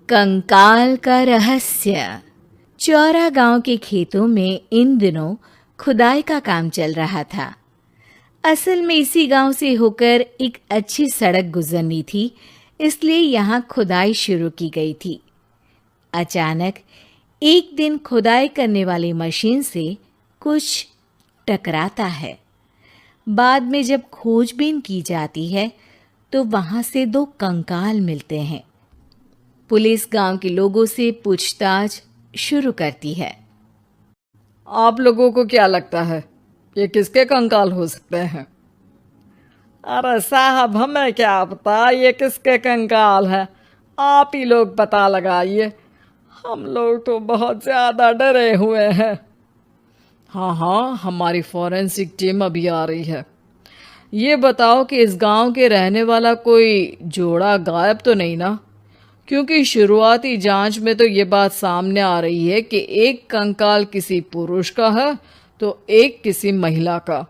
कंकाल का रहस्य। चौरा गांव के खेतों में इन दिनों खुदाई का काम चल रहा था। असल में इसी गांव से होकर एक अच्छी सड़क गुजरनी थी, इसलिए यहाँ खुदाई शुरू की गई थी। अचानक एक दिन खुदाई करने वाली मशीन से कुछ टकराता है। बाद में जब खोजबीन की जाती है तो वहां से 2 कंकाल मिलते हैं। पुलिस गांव के लोगों से पूछताछ शुरू करती है। आप लोगों को क्या लगता है ये किसके कंकाल हो सकते हैं? अरे साहब, हमें क्या पता ये किसके कंकाल है, आप ही लोग पता लगाइए। हम लोग तो बहुत ज्यादा डरे हुए हैं। हाँ, हमारी फॉरेंसिक टीम अभी आ रही है। ये बताओ कि इस गांव के रहने वाला कोई जोड़ा गायब तो नहीं ना? क्योंकि शुरुआती जांच में तो ये बात सामने आ रही है कि एक कंकाल किसी पुरुष का है तो एक किसी महिला का।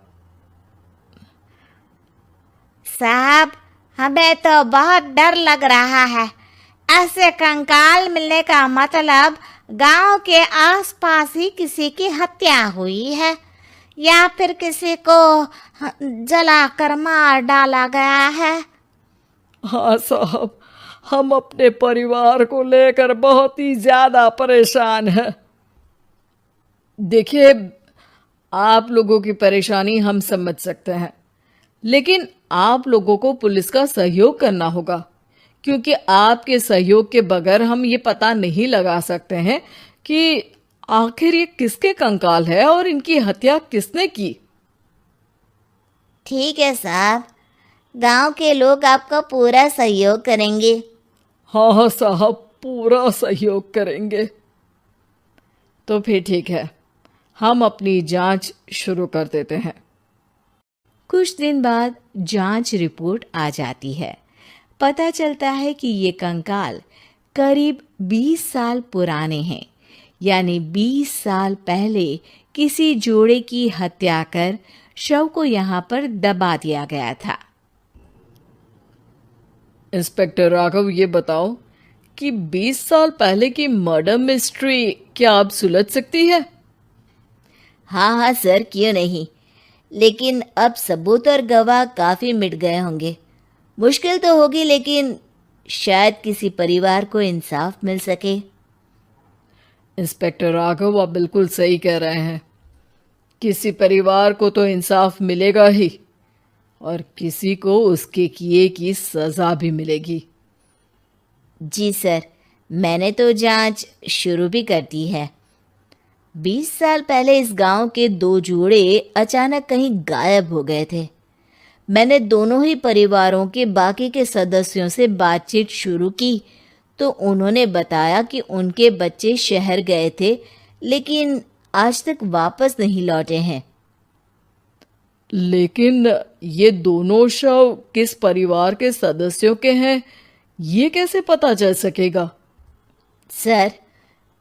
साहब, हमें तो बहुत डर लग रहा है। ऐसे कंकाल मिलने का मतलब गांव के आसपास ही किसी की हत्या हुई है या फिर किसी को जलाकर मार डाला गया है। हाँ साहब, हम अपने परिवार को लेकर बहुत ही ज्यादा परेशान हैं। देखिए, आप लोगों की परेशानी हम समझ सकते हैं, लेकिन आप लोगों को पुलिस का सहयोग करना होगा, क्योंकि आपके सहयोग के बगैर हम ये पता नहीं लगा सकते हैं कि आखिर ये किसके कंकाल है और इनकी हत्या किसने की। ठीक है साहब, गांव के लोग आपका पूरा सहयोग करेंगे। हाँ साहब, पूरा सहयोग करेंगे। तो फिर ठीक है, हम अपनी जांच शुरू कर देते हैं। कुछ दिन बाद जांच रिपोर्ट आ जाती है। पता चलता है कि ये कंकाल करीब 20 साल पुराने हैं, यानी 20 साल पहले किसी जोड़े की हत्या कर शव को यहाँ पर दबा दिया गया था। इंस्पेक्टर राघव, ये बताओ कि 20 साल पहले की मर्डर मिस्ट्री क्या आप सुलझ सकती है? हाँ सर, क्यों नहीं। लेकिन अब सबूत और गवाह काफी मिट गए होंगे। मुश्किल तो होगी, लेकिन शायद किसी परिवार को इंसाफ मिल सके। इंस्पेक्टर राघव, आप बिल्कुल सही कह रहे हैं। किसी परिवार को तो इंसाफ मिलेगा ही, और किसी को उसके किए की सजा भी मिलेगी। जी सर, मैंने तो जांच शुरू भी कर दी है। 20 साल पहले इस गांव के 2 जोड़े अचानक कहीं गायब हो गए थे। मैंने दोनों ही परिवारों के बाकी के सदस्यों से बातचीत शुरू की तो उन्होंने बताया कि उनके बच्चे शहर गए थे, लेकिन आज तक वापस नहीं लौटे हैं। लेकिन ये दोनों शव किस परिवार के सदस्यों के हैं, ये कैसे पता चल सकेगा? सर,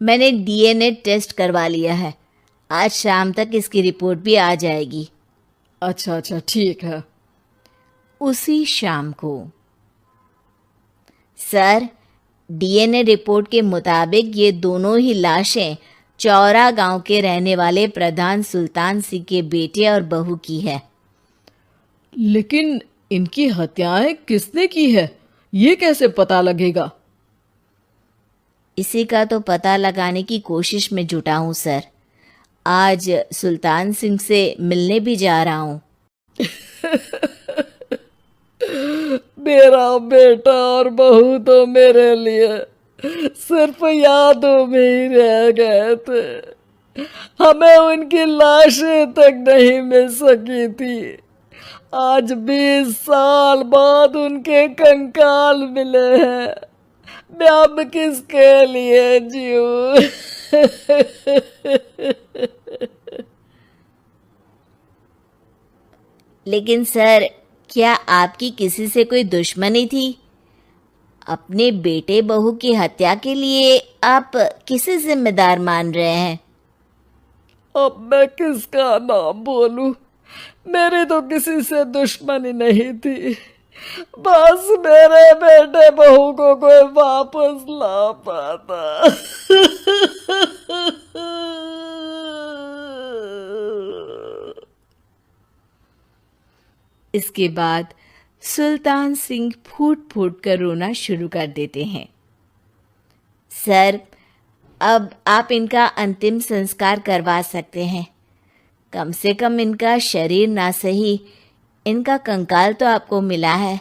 मैंने डीएनए टेस्ट करवा लिया है। आज शाम तक इसकी रिपोर्ट भी आ जाएगी। अच्छा, ठीक है। उसी शाम को सर, डीएनए रिपोर्ट के मुताबिक ये दोनों ही लाशें चौरा गांव के रहने वाले प्रधान सुल्तान सिंह के बेटे और बहू की है। लेकिन इनकी हत्याएं किसने की है, ये कैसे पता लगेगा? इसी का तो पता लगाने की कोशिश में जुटा हूं सर। आज सुल्तान सिंह से मिलने भी जा रहा हूं। मेरा बेटा और बहू तो मेरे लिए सिर्फ यादों में ही रह गए थे। हमें उनकी लाशें तक नहीं मिल सकी थी। आज 20 साल बाद उनके कंकाल मिले हैं। मैं अब किसके लिए जीऊं? लेकिन सर, क्या आपकी किसी से कोई दुश्मनी थी? अपने बेटे बहू की हत्या के लिए आप किसे जिम्मेदार मान रहे हैं? अब मैं किसका नाम बोलूं? मेरी तो किसी से दुश्मनी नहीं थी। बस मेरे बेटे बहू को कोई वापस ला पाता। इसके बाद सुल्तान सिंह फूट फूट कर रोना शुरू कर देते हैं। सर, अब आप इनका अंतिम संस्कार करवा सकते हैं। कम से कम इनका शरीर ना सही, इनका कंकाल तो आपको मिला है।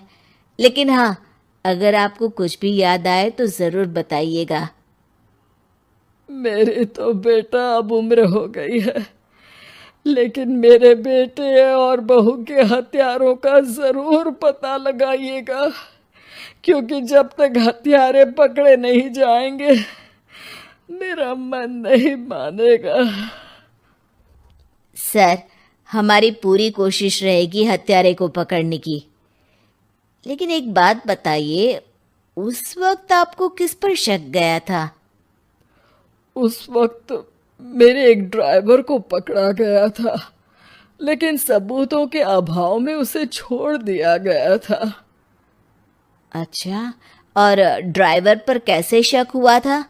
लेकिन हाँ, अगर आपको कुछ भी याद आए तो ज़रूर बताइएगा। मेरी तो बेटा अब उम्र हो गई है, लेकिन मेरे बेटे और बहू के हत्यारों का जरूर पता लगाइएगा, क्योंकि जब तक हत्यारे पकड़े नहीं जाएंगे मेरा मन नहीं मानेगा। सर, हमारी पूरी कोशिश रहेगी हत्यारे को पकड़ने की। लेकिन एक बात बताइए, उस वक्त आपको किस पर शक गया था? उस वक्त मेरे एक ड्राइवर को पकड़ा गया था, लेकिन सबूतों के अभाव में उसे छोड़ दिया गया था। अच्छा, और ड्राइवर पर कैसे शक हुआ था?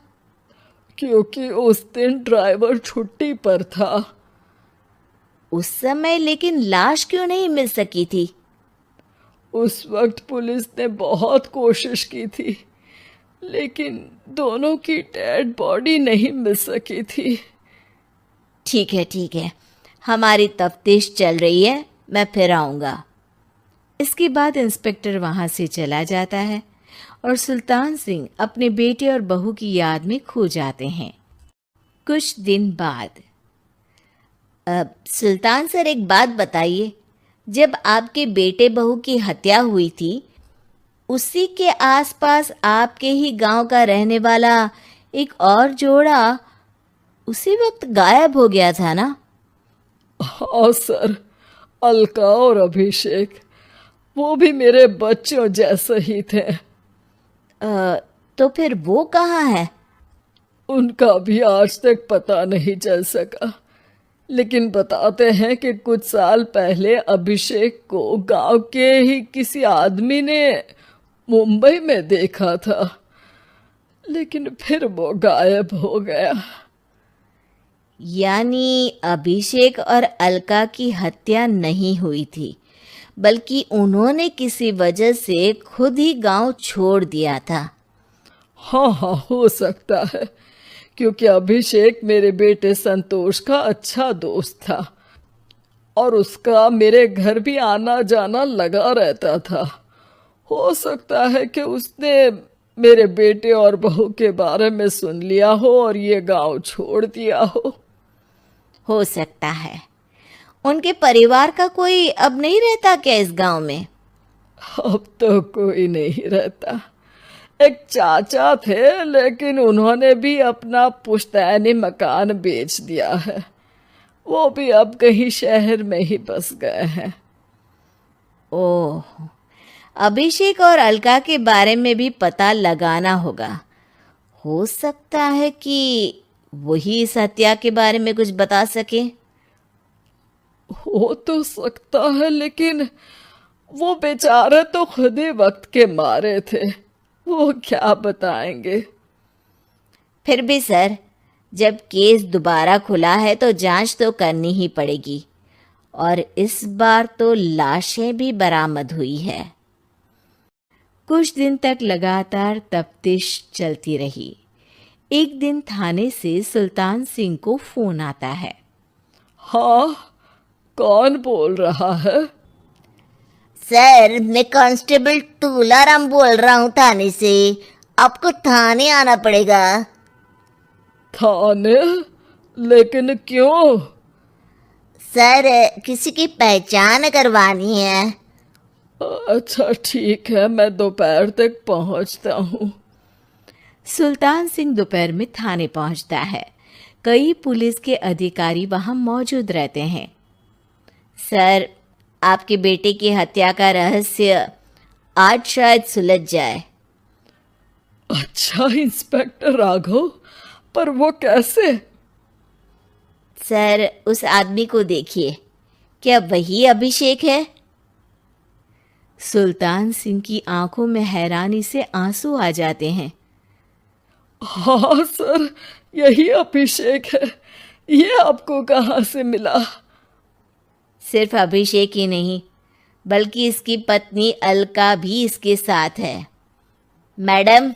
क्योंकि उस दिन ड्राइवर छुट्टी पर था। उस समय लेकिन लाश क्यों नहीं मिल सकी थी? उस वक्त पुलिस ने बहुत कोशिश की थी, लेकिन दोनों की डेड बॉडी नहीं मिल सकी थी। ठीक है, हमारी तफ्तीश चल रही है, मैं फिर आऊँगा। इसके बाद इंस्पेक्टर वहां से चला जाता है और सुल्तान सिंह अपने बेटे और बहू की याद में खो जाते हैं। कुछ दिन बाद सुल्तान सर, एक बात बताइए, जब आपके बेटे बहू की हत्या हुई थी, उसी के आसपास आपके ही गांव का रहने वाला एक और जोड़ा उसी वक्त गायब हो गया था ना? हाँ सर, अलका और अभिषेक, वो भी मेरे बच्चों जैसे ही थे। तो फिर वो कहाँ है? उनका भी आज तक पता नहीं चल सका, लेकिन बताते हैं कि कुछ साल पहले अभिषेक को गांव के ही किसी आदमी ने मुंबई में देखा था, लेकिन फिर वो गायब हो गया। यानी अभिषेक और अलका की हत्या नहीं हुई थी, बल्कि उन्होंने किसी वजह से खुद ही गांव छोड़ दिया था। हाँ, हो सकता है, क्योंकि अभिषेक मेरे बेटे संतोष का अच्छा दोस्त था और उसका मेरे घर भी आना जाना लगा रहता था। हो सकता है कि उसने मेरे बेटे और बहू के बारे में सुन लिया हो और ये गांव छोड़ दिया हो सकता है। उनके परिवार का कोई अब नहीं रहता क्या इस गांव में? अब तो कोई नहीं रहता। एक चाचा थे, लेकिन उन्होंने भी अपना पुश्तैनी मकान बेच दिया है। वो भी अब कहीं शहर में ही बस गए हैं। ओह, अभिषेक और अलका के बारे में भी पता लगाना होगा। हो सकता है कि वही इस हत्या के बारे में कुछ बता सके। हो तो सकता है, लेकिन वो बेचारे तो खुद ही वक्त के मारे थे, वो क्या बताएंगे। फिर भी सर, जब केस दोबारा खुला है तो जांच तो करनी ही पड़ेगी, और इस बार तो लाशें भी बरामद हुई है। कुछ दिन तक लगातार तफ्तीश चलती रही। एक दिन थाने से सुल्तान सिंह को फोन आता है। हाँ, कौन बोल रहा है? सर, मैं कांस्टेबल तुलाराम बोल रहा हूँ थाने से। आपको थाने आना पड़ेगा। थाने? लेकिन क्यों? सर, किसी की पहचान करवानी है। अच्छा ठीक है, मैं दोपहर तक पहुंचता हूँ। सुल्तान सिंह दोपहर में थाने पहुंचता है। कई पुलिस के अधिकारी वहां मौजूद रहते हैं। सर, आपके बेटे की हत्या का रहस्य आज शायद सुलझ जाए। अच्छा इंस्पेक्टर राघव, पर वो कैसे? सर, उस आदमी को देखिए, क्या वही अभिषेक है? सुल्तान सिंह की आंखों में हैरानी से आंसू आ जाते हैं। हाँ सर, यही अभिषेक है। ये आपको कहाँ से मिला? सिर्फ अभिषेक ही नहीं, बल्कि इसकी पत्नी अलका भी इसके साथ है। मैडम,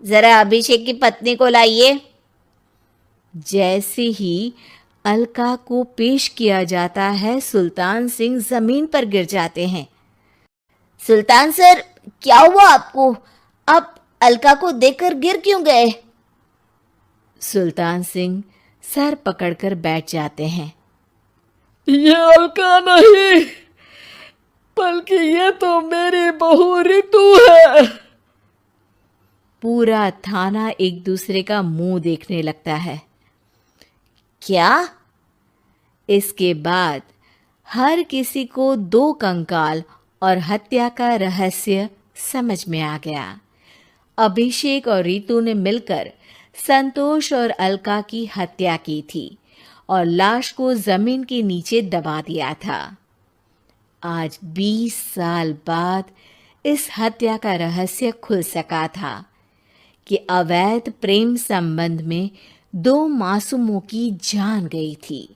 जरा अभिषेक की पत्नी को लाइए। जैसे ही अलका को पेश किया जाता है, सुल्तान सिंह जमीन पर गिर जाते हैं। सुल्तान सर, क्या हुआ आपको? आप अलका को देखकर गिर क्यों गए? सुल्तान सिंह सर पकड़कर बैठ जाते हैं। ये अलका नहीं, बल्कि ये तो मेरी बहू रितु है। पूरा थाना एक दूसरे का मुंह देखने लगता है। क्या? इसके बाद हर किसी को 2 कंकाल और हत्या का रहस्य समझ में आ गया। अभिषेक और रितु ने मिलकर संतोष और अलका की हत्या की थी और लाश को जमीन के नीचे दबा दिया था। आज 20 साल बाद इस हत्या का रहस्य खुल सका था कि अवैध प्रेम संबंध में 2 मासूमों की जान गई थी।